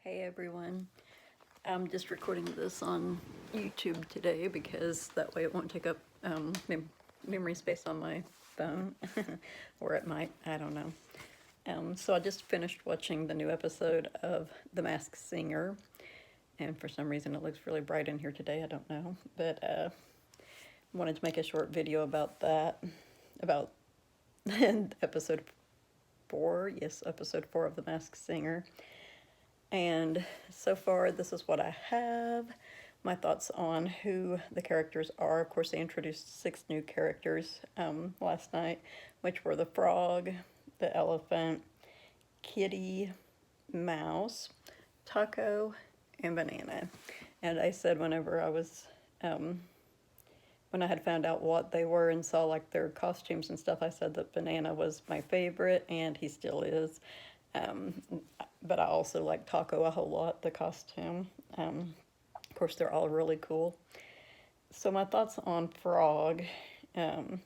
Hey everyone, I'm just recording this on YouTube today because that way it won't take up memory space on my phone, or it might, I don't know. So I just finished watching the new episode of The Masked Singer, and for some reason it looks really bright in here today, I don't know, but wanted to make a short video about that, about episode 4, yes, episode 4 of The Masked Singer. And so far, this is what I have. My thoughts on who the characters are. Of course, they introduced 6 new characters last night, which were the frog, the elephant, kitty, mouse, taco, and banana. And I said whenever I was, when I had found out what they were and saw like their costumes and stuff, I said that banana was my favorite, and he still is. But I also like Taco a whole lot, the costume. Of course, they're all really cool. So my thoughts on Frog. I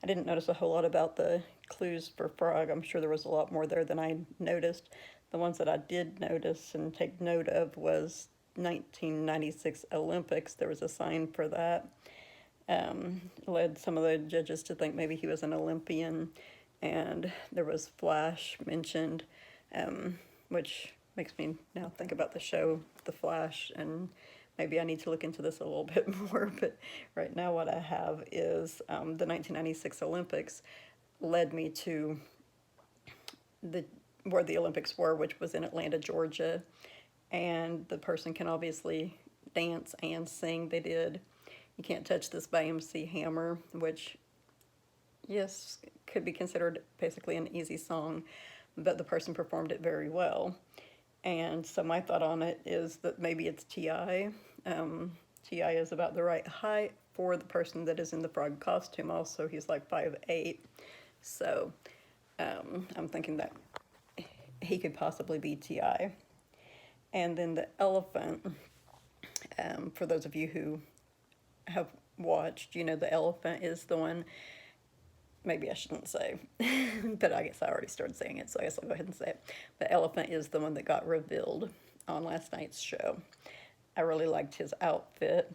didn't notice a whole lot about the clues for Frog. I'm sure there was a lot more there than I noticed. The ones that I did notice and take note of was 1996 Olympics. There was a sign for that. Led some of the judges to think maybe he was an Olympian. And there was Flash mentioned, which makes me now think about the show The Flash, and maybe I need to look into this a little bit more. But right now what I have is the 1996 Olympics led me to where the Olympics were, which was in Atlanta, Georgia. And the person can obviously dance and sing. They did You Can't Touch This by MC Hammer, which, yes, could be considered basically an easy song, but the person performed it very well. And so my thought on it is that maybe it's T.I. T.I. is about the right height for the person that is in the frog costume. Also, he's like 5'8". So I'm thinking that he could possibly be T.I. And then the elephant, for those of you who have watched, you know, the elephant is the one, maybe I shouldn't say, but I guess I already started saying it, so I guess I'll go ahead and say it. The elephant is the one that got revealed on last night's show. I really liked his outfit.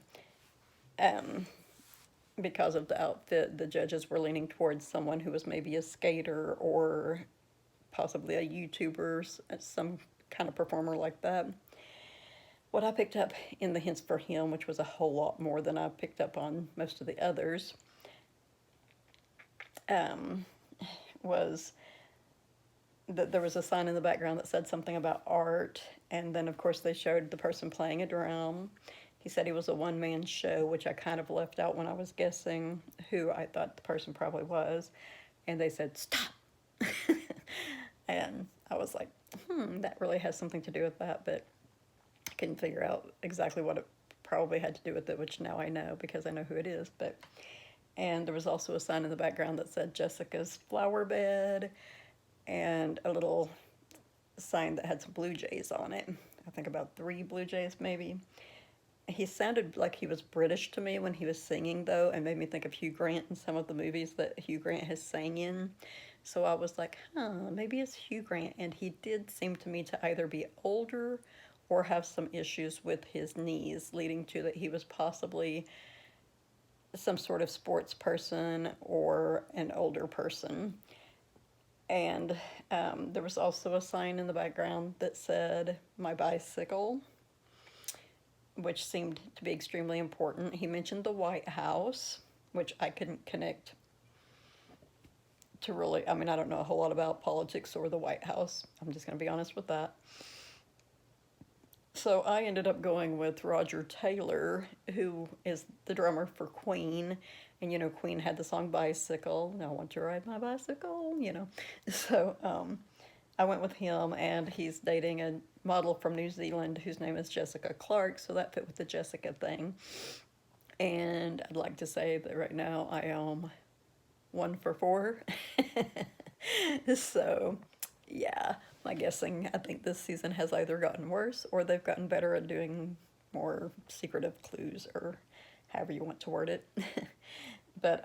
Because of the outfit, the judges were leaning towards someone who was maybe a skater or possibly a YouTuber, some kind of performer like that. What I picked up in the hints for him, which was a whole lot more than I picked up on most of the others, was that there was a sign in the background that said something about art, and then of course they showed the person playing a drum. He said he was a one-man show, which I kind of left out when I was guessing who I thought the person probably was, and they said stop. And I was like, that really has something to do with that, but I couldn't figure out exactly what it probably had to do with it, which now I know because I know who it is. And there was also a sign in the background that said Jessica's flower bed, and a little sign that had some blue jays on it. I think about 3 blue jays maybe. He sounded like he was British to me when he was singing, though, and made me think of Hugh Grant in some of the movies that Hugh Grant has sang in. So I was like, maybe it's Hugh Grant. And he did seem to me to either be older or have some issues with his knees, leading to that he was possibly some sort of sports person or an older person. And there was also a sign in the background that said, my bicycle, which seemed to be extremely important. He mentioned the White House, which I couldn't connect to really, I mean, I don't know a whole lot about politics or the White House. I'm just going to be honest with that. So I ended up going with Roger Taylor, who is the drummer for Queen. And, you know, Queen had the song Bicycle. I want to ride my bicycle, you know. So I went with him, and he's dating a model from New Zealand whose name is Jessica Clark. So that fit with the Jessica thing. And I'd like to say that right now I am 1 for 4. So, yeah, my guessing, I think this season has either gotten worse or they've gotten better at doing more secretive clues, or however you want to word it. But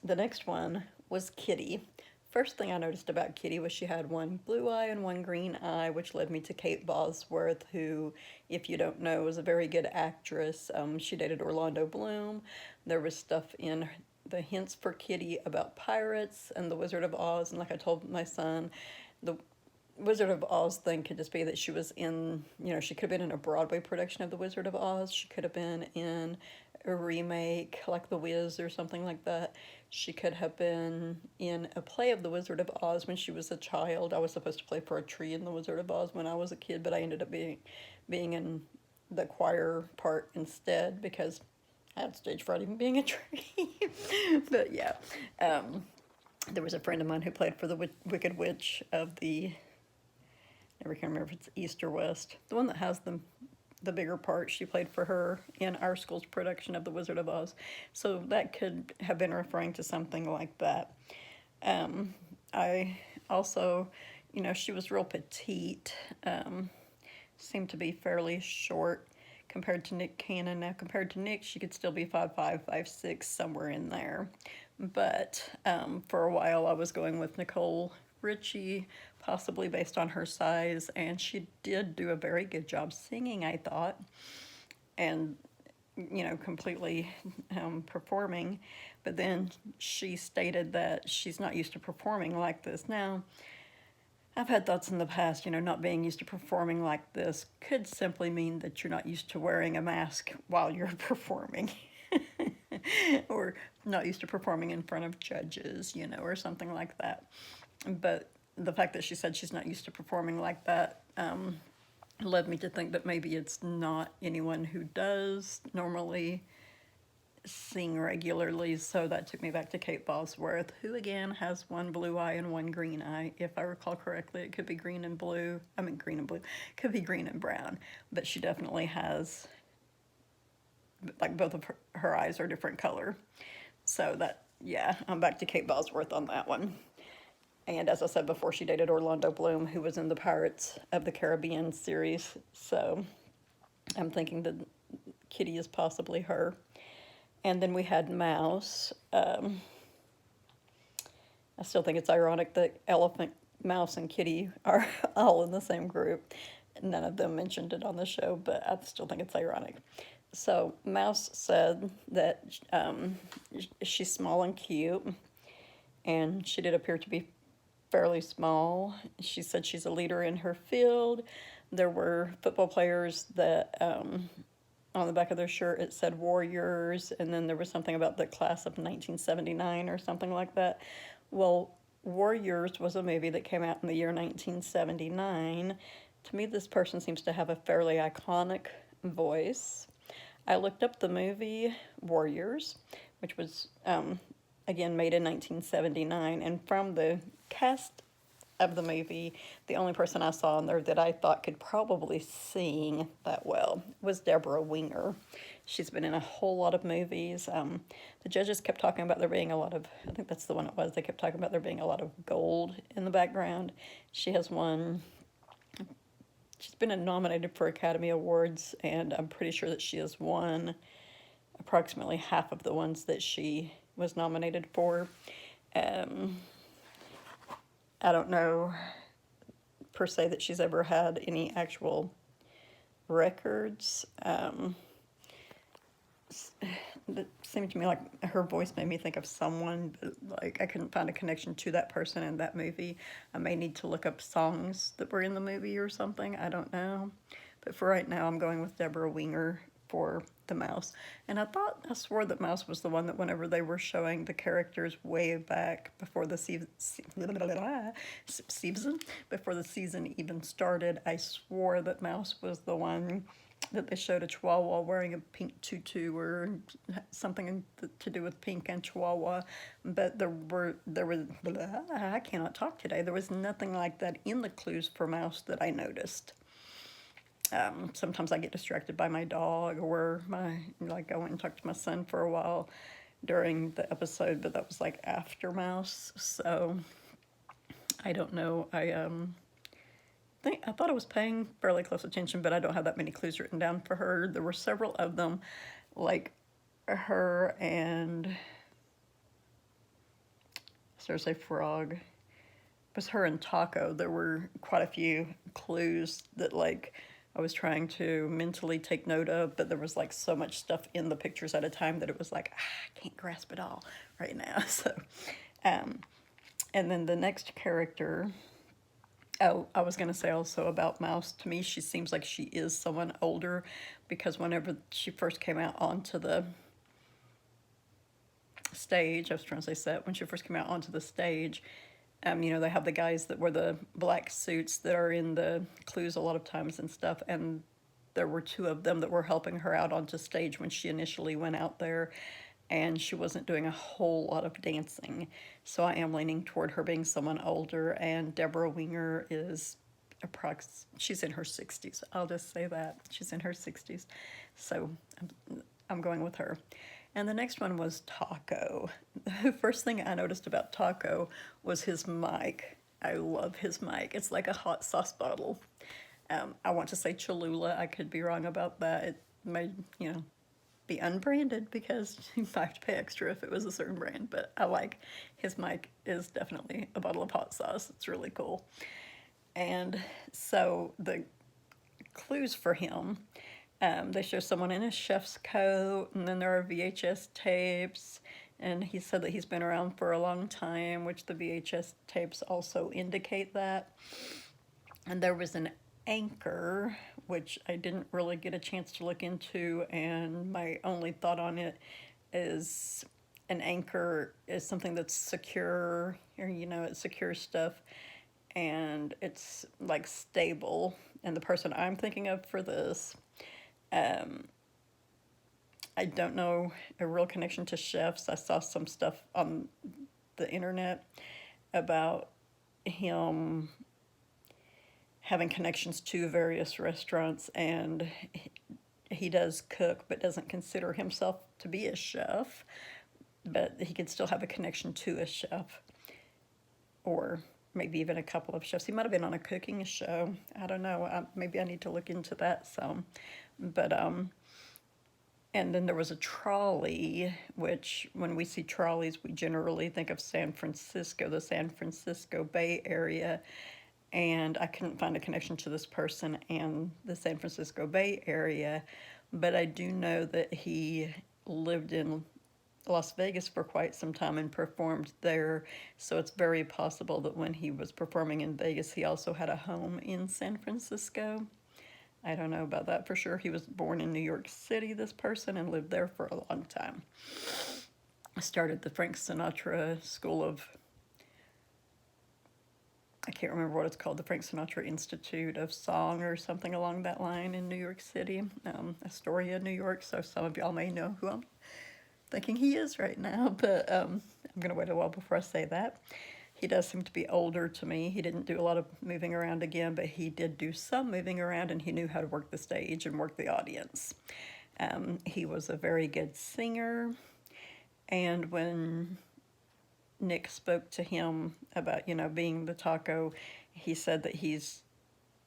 the next one was Kitty first thing I noticed about Kitty was she had one blue eye and one green eye, which led me to Kate Bosworth, who, if you don't know, is a very good actress. She dated Orlando Bloom. There was stuff in the hints for Kitty about pirates and the Wizard of Oz, and like I told my son, the Wizard of Oz thing could just be that she was in, she could have been in a Broadway production of The Wizard of Oz. She could have been in a remake like The Wiz or something like that. She could have been in a play of The Wizard of Oz when she was a child. I was supposed to play for a tree in The Wizard of Oz when I was a kid, but I ended up being in the choir part instead because I had stage fright even being a tree. But yeah, there was a friend of mine who played for the Wicked Witch of the, never can remember if it's East or West, the one that has the bigger part. She played for her in our school's production of The Wizard of Oz. So that could have been referring to something like that. I also, she was real petite, seemed to be fairly short compared to Nick Cannon. Now, compared to Nick, she could still be 5'5", 5'6", somewhere in there. But for a while, I was going with Nicole Richie, possibly based on her size, and she did do a very good job singing, I thought, and completely performing. But then she stated that she's not used to performing like this. Now, I've had thoughts in the past, not being used to performing like this could simply mean that you're not used to wearing a mask while you're performing. Or not used to performing in front of judges, or something like that. But the fact that she said she's not used to performing like that led me to think that maybe it's not anyone who does normally sing regularly. So that took me back to Kate Bosworth, who again has one blue eye and one green eye. If I recall correctly, it could be green and blue. I mean, green and blue. Could be green and brown. But she definitely has, like, both of her eyes are different color. So that, yeah, I'm back to Kate Bosworth on that one. And as I said before, she dated Orlando Bloom, who was in the Pirates of the Caribbean series. So I'm thinking that Kitty is possibly her. And then we had Mouse. I still think it's ironic that Elephant, Mouse, and Kitty are all in the same group. None of them mentioned it on the show, but I still think it's ironic. So Mouse said that she's small and cute, and she did appear to be fairly small. She said she's a leader in her field. There were football players that on the back of their shirt it said Warriors, and then there was something about the class of 1979 or something like that. Well, Warriors was a movie that came out in the year 1979. To me, this person seems to have a fairly iconic voice. I looked up the movie Warriors, which was, again, made in 1979, and from the cast of the movie, the only person I saw in there that I thought could probably sing that well was Debra Winger. She's been in a whole lot of movies. The judges kept talking about there being a lot of, I think that's the one it was, they kept talking about there being a lot of gold in the background. She has won, she's been nominated for Academy Awards, and I'm pretty sure that she has won approximately half of the ones that she was nominated for. I don't know per se that she's ever had any actual records. It seemed to me like her voice made me think of someone, but like I couldn't find a connection to that person in that movie. I may need to look up songs that were in the movie or something. I don't know. But for right now, I'm going with Debra Winger for the Mouse. And I swore that Mouse was the one that whenever they were showing the characters way back before the season even started, I swore that Mouse was the one that they showed a chihuahua wearing a pink tutu or something to do with pink and chihuahua. But I cannot talk today. There was nothing like that in the clues for Mouse that I noticed. Sometimes I get distracted by my dog, or I went and talked to my son for a while during the episode, but that was like after Mouse, so I don't know. I thought I was paying fairly close attention, but I don't have that many clues written down for her. There were several of them, like her and, I started to say Frog. was her and Taco. There were quite a few clues that like I was trying to mentally take note of, but there was like so much stuff in the pictures at a time that it was like, I can't grasp it all right now. So, um, and then the next character, oh, I was going to say also about Mouse. To me, she seems like she is someone older because whenever she first came out onto the stage, I was trying to say set, when she first came out onto the stage, you know, they have the guys that wear the black suits that are in the clues a lot of times and stuff, and there were two of them that were helping her out onto stage when she initially went out there, and she wasn't doing a whole lot of dancing. So I am leaning toward her being someone older, and Debra Winger is she's in her 60s. I'll just say that. She's in her 60s. So I'm going with her. And the next one was Taco. The first thing I noticed about Taco was his mic. I love his mic. It's like a hot sauce bottle. I want to say Cholula. I could be wrong about that. It may, you know, be unbranded because you might have to pay extra if it was a certain brand. But I like his mic is definitely a bottle of hot sauce. It's really cool. And so the clues for him, they show someone in a chef's coat, and then there are VHS tapes, and he said that he's been around for a long time, which the VHS tapes also indicate that. And there was an anchor, which I didn't really get a chance to look into, and my only thought on it is an anchor is something that's secure, or you know, it secures stuff, and it's like stable. And the person I'm thinking of for this, I don't know a real connection to chefs. I saw some stuff on the internet about him having connections to various restaurants, and he does cook but doesn't consider himself to be a chef, but he could still have a connection to a chef, or maybe even a couple of chefs. He might have been on a cooking show. I don't know. Maybe I need to look into that some. But and then there was a trolley, which when we see trolleys, we generally think of San Francisco, the San Francisco Bay Area. And I couldn't find a connection to this person and the San Francisco Bay Area, but I do know that he lived in Las Vegas for quite some time and performed there. So it's very possible that when he was performing in Vegas, he also had a home in San Francisco. I don't know about that for sure. He was born in New York City, this person, and lived there for a long time. Started the Frank Sinatra School of, I can't remember what it's called, the Frank Sinatra Institute of Song or something along that line in New York City, Astoria, New York. So some of y'all may know who I'm thinking he is right now, but I'm going to wait a while before I say that. He does seem to be older to me. He didn't do a lot of moving around again, but he did do some moving around, and he knew how to work the stage and work the audience. He was a very good singer, and when Nick spoke to him about, you know, being the Taco, he said that he's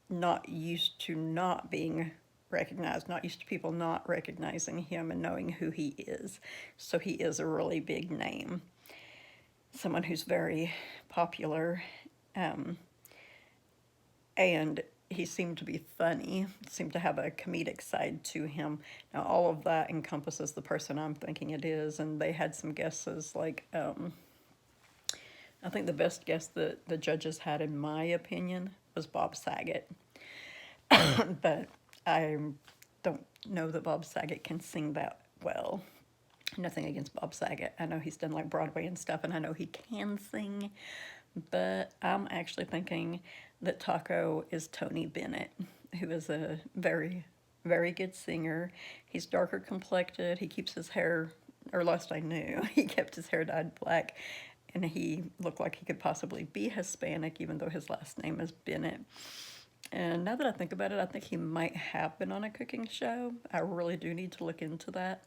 not used to not being recognized, not used to people not recognizing him and knowing who he is. So he is a really big name. Someone who's very popular, and he seemed to be funny, seemed to have a comedic side to him. Now, all of that encompasses the person I'm thinking it is, and they had some guesses, like, I think the best guess that the judges had, in my opinion, was Bob Saget. But I don't know that Bob Saget can sing that well. Nothing against Bob Saget. I know he's done like Broadway and stuff, and I know he can sing, but I'm actually thinking that Taco is Tony Bennett, who is a very, very good singer. He's darker complected. He keeps his hair, or last I knew, he kept his hair dyed black, and he looked like he could possibly be Hispanic, even though his last name is Bennett. And now that I think about it, I think he might have been on a cooking show. I really do need to look into that.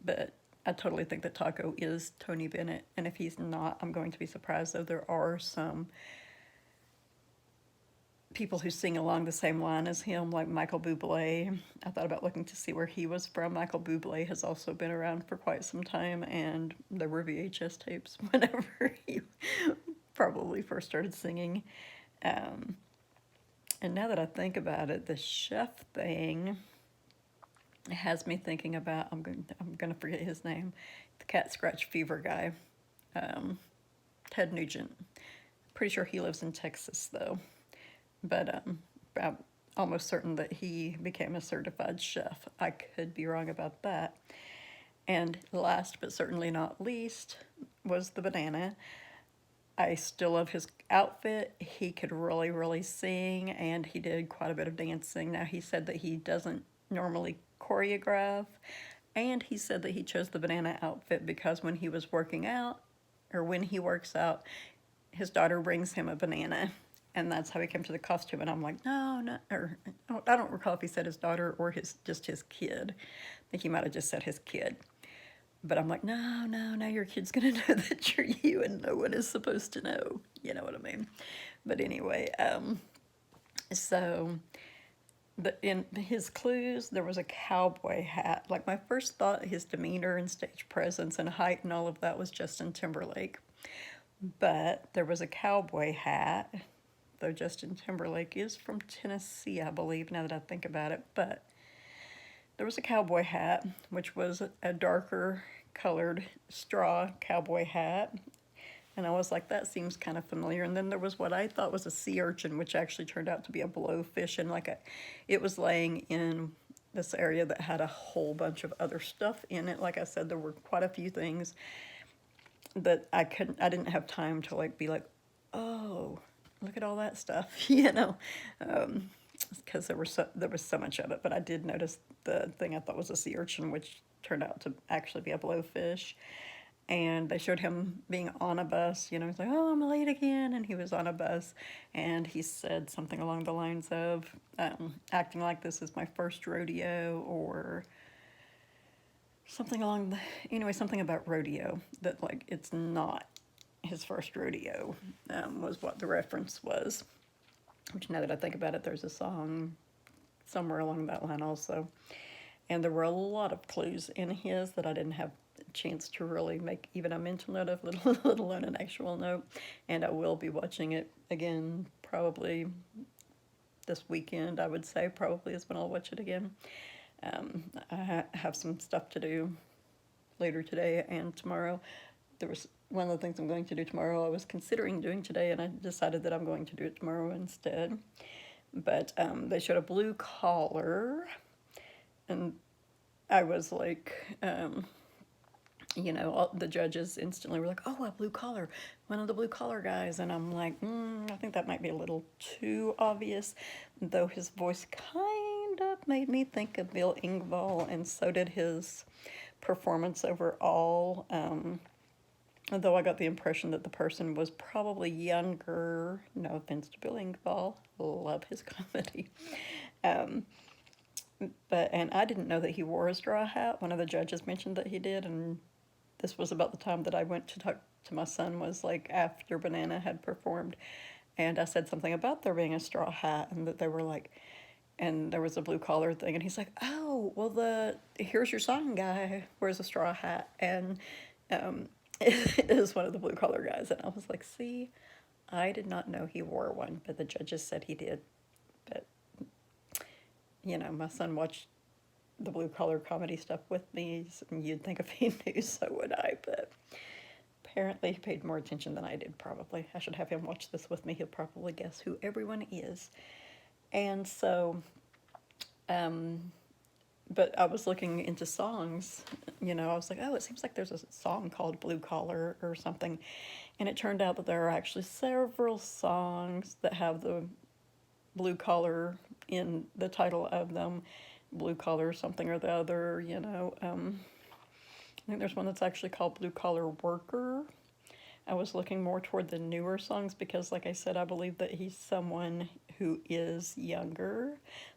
But I totally think that Taco is Tony Bennett. And if he's not, I'm going to be surprised, though there are some people who sing along the same line as him, like Micheal Buble. I thought about looking to see where he was from. Micheal Buble has also been around for quite some time, and there were VHS tapes whenever he probably first started singing. Um, and now that I think about it, the chef thing has me thinking about, I'm going to forget his name, the cat scratch fever guy, um, Ted Nugent. Pretty sure he lives in Texas though, but I'm almost certain that he became a certified chef. I could be wrong about that. And last but certainly not least was the banana. I still love his outfit. He could really, really sing, and he did quite a bit of dancing. Now, he said that he doesn't normally choreograph, and he said that he chose the banana outfit because when he was working out, or when he works out, his daughter brings him a banana, and that's how he came to the costume. And I'm like, no, no, or I don't recall if he said his daughter or just his kid. I think he might have just said his kid. But I'm like, no, no, now your kid's gonna know that you're you, and no one is supposed to know. You know what I mean? But anyway, so in his clues, there was a cowboy hat. Like, my first thought, his demeanor and stage presence and height and all of that was Justin Timberlake. But there was a cowboy hat, though Justin Timberlake is from Tennessee, I believe, now that I think about it. But there was a cowboy hat, which was a darker colored straw cowboy hat. And I was like, that seems kind of familiar. And then there was what I thought was a sea urchin, which actually turned out to be a blowfish. And it was laying in this area that had a whole bunch of other stuff in it. Like I said, there were quite a few things that I didn't have time to be like, oh, look at all that stuff, because there was so much of it. But I did notice the thing I thought was a sea urchin, which turned out to actually be a blowfish. And they showed him being on a bus. He's like, oh, I'm late again. And he was on a bus, and he said something along the lines of acting like this is my first rodeo, or something something about rodeo, that it's not his first rodeo, was what the reference was. Which, now that I think about it, there's a song somewhere along that line also. And there were a lot of clues in his that I didn't have a chance to really make even a mental note of, let alone an actual note. And I will be watching it again probably this weekend, I would say. Probably is when I'll watch it again. I have some stuff to do later today and tomorrow. There was one of the things I'm going to do tomorrow I was considering doing today, and I decided that I'm going to do it tomorrow instead. But they showed a blue collar, and I was like, all the judges instantly were like, oh, a blue collar, one of the blue collar guys. And I'm like, I think that might be a little too obvious, though his voice kind of made me think of Bill Engvall, and so did his performance overall. Though I got the impression that the person was probably younger. No offense to Bill Engvall, love his comedy. And I didn't know that he wore a straw hat. One of the judges mentioned that he did, and this was about the time that I went to talk to my son, was after Banana had performed. And I said something about there being a straw hat, and that they were like, and there was a blue collar thing, and he's like, oh, well, here's your song guy wears a straw hat, and it is one of the blue collar guys. And I was like, see, I did not know he wore one, but the judges said he did. But, my son watched the blue collar comedy stuff with me, and you'd think if he knew, so would I. But apparently he paid more attention than I did, probably. I should have him watch this with me. He'll probably guess who everyone is. And so, but I was looking into songs, I was like, oh, it seems like there's a song called Blue Collar or something. And it turned out that there are actually several songs that have the blue collar in the title of them. Blue Collar something or the other, I think there's one that's actually called Blue Collar Worker. I was looking more toward the newer songs because, like I said, I believe that he's someone who is younger.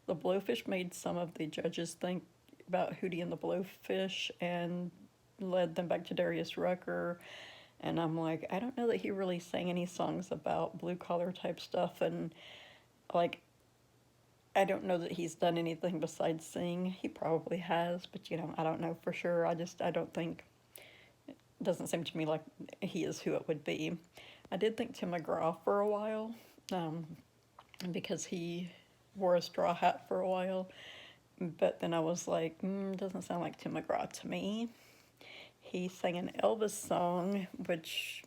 The Blowfish made some of the judges think about Hootie and the Blowfish and led them back to Darius Rucker. And I'm like, I don't know that he really sang any songs about blue collar type stuff. And I don't know that he's done anything besides sing. He probably has, but I don't know for sure. I don't think, it doesn't seem to me like he is who it would be. I did think Tim McGraw for a while, um, because he wore a straw hat for a while. But then I was like, doesn't sound like Tim McGraw to me. He sang an Elvis song, which,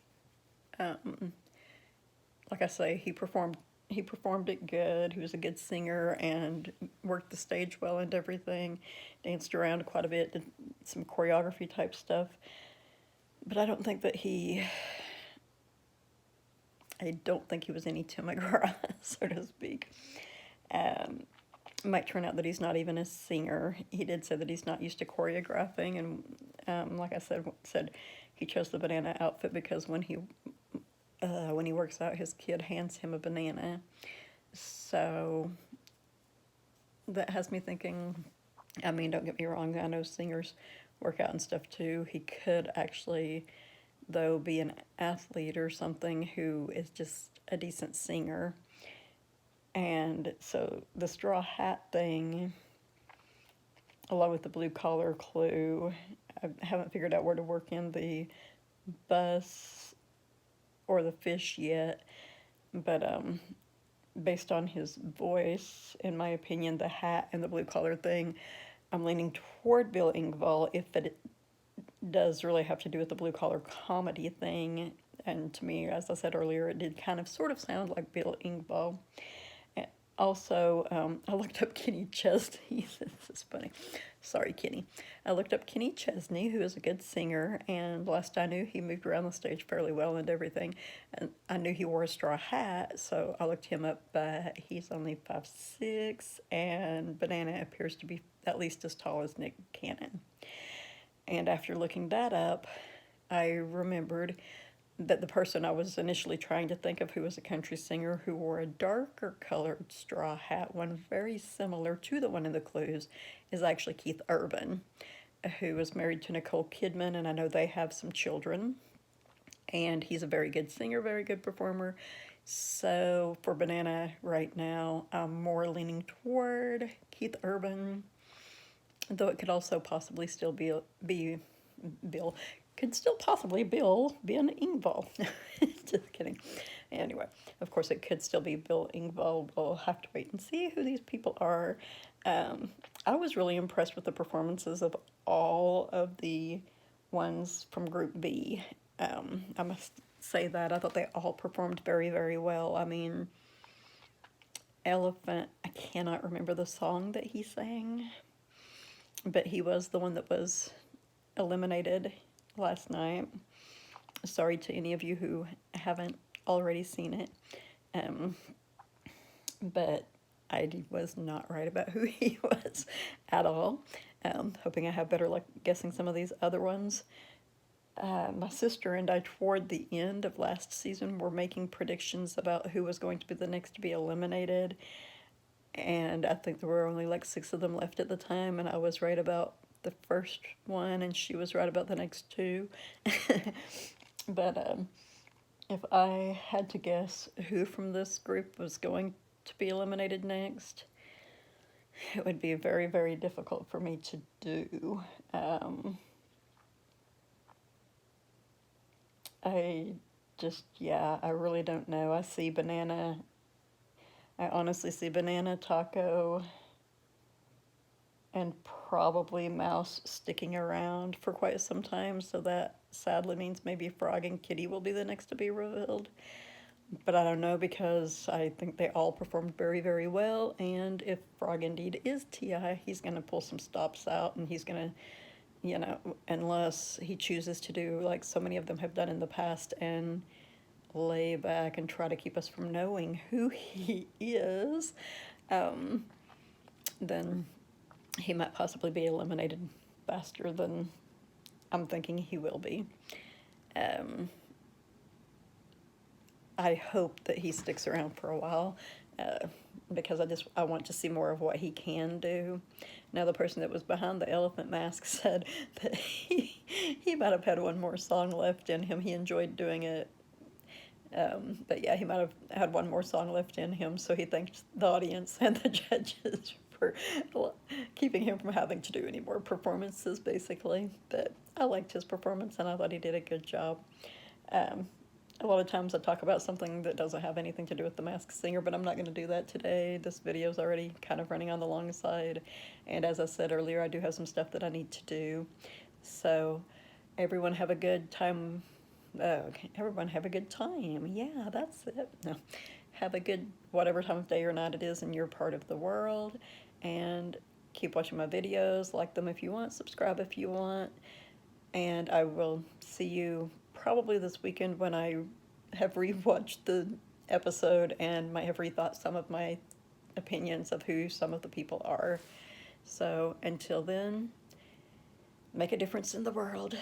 like I say, he performed it good. He was a good singer and worked the stage well and everything. Danced around quite a bit, did some choreography type stuff. But I don't think that I don't think he was any Tim McGraw, so to speak. Um, it might turn out that he's not even a singer. He did say that he's not used to choreographing, and like I said he chose the banana outfit because when he works out, his kid hands him a banana. So that has me thinking. I mean, don't get me wrong. I know singers work out and stuff too. He could actually, though, be an athlete or something who is just a decent singer. And so the straw hat thing, along with the blue collar clue, I haven't figured out where to work in the bus or the fish yet. But based on his voice, in my opinion, the hat and the blue collar thing, I'm leaning toward Bill Engvall if it does really have to do with the blue collar comedy thing. And to me, as I said earlier, it did kind of sort of sound like Bill Engvall. Also, I looked up Kenny Chesney. This is funny. Sorry, Kenny. I looked up Kenny Chesney, who is a good singer, and last I knew, he moved around the stage fairly well and everything. And I knew he wore a straw hat, so I looked him up. He's only 5'6", and Banana appears to be at least as tall as Nick Cannon. And after looking that up, I remembered that the person I was initially trying to think of, who was a country singer who wore a darker colored straw hat, one very similar to the one in the clues, is actually Keith Urban, who was married to Nicole Kidman, and I know they have some children. And he's a very good singer, very good performer. So for Banana right now, I'm more leaning toward Keith Urban, though it could also possibly still be Bill. Could still possibly Ben Engvall. Just kidding. Anyway, of course, it could still be Bill Engvall. We'll have to wait and see who these people are. I was really impressed with the performances of all of the ones from Group B. I must say that. I thought they all performed very, very well. I mean, Elephant, I cannot remember the song that he sang, but he was the one that was eliminated last night. Sorry to any of you who haven't already seen it, but I was not right about who he was at all. Hoping I have better luck guessing some of these other ones. My sister and I, toward the end of last season, were making predictions about who was going to be the next to be eliminated, and I think there were only like 6 of them left at the time, and I was right about the first one, and she was right about the next 2. But if I had to guess who from this group was going to be eliminated next, it would be very, very difficult for me to do. I really don't know. I honestly see Banana, Taco, and probably Mouse sticking around for quite some time, so that sadly means maybe Frog and Kitty will be the next to be revealed. But I don't know, because I think they all performed very, very well, and if Frog indeed is T.I., he's going to pull some stops out, and he's going to, unless he chooses to do like so many of them have done in the past and lay back and try to keep us from knowing who he is, then he might possibly be eliminated faster than I'm thinking he will be. I hope that he sticks around for a while, because I want to see more of what he can do. Now, the person that was behind the elephant mask said that he might have had one more song left in him. He enjoyed doing it. But yeah, he might have had one more song left in him, so he thanked the audience and the judges for keeping him from having to do any more performances, basically. But I liked his performance, and I thought he did a good job. A lot of times I talk about something that doesn't have anything to do with The Masked Singer, but I'm not going to do that today. This video's already kind of running on the long side, and as I said earlier, I do have some stuff that I need to do. So everyone have a good time. Okay, everyone have a good time. Yeah, that's it. No, have a good whatever time of day or night it is in your part of the world, and keep watching my videos. Like them if you want, subscribe if you want, and I will see you probably this weekend when I have rewatched the episode and might have rethought some of my opinions of who some of the people are. So until then, make a difference in the world.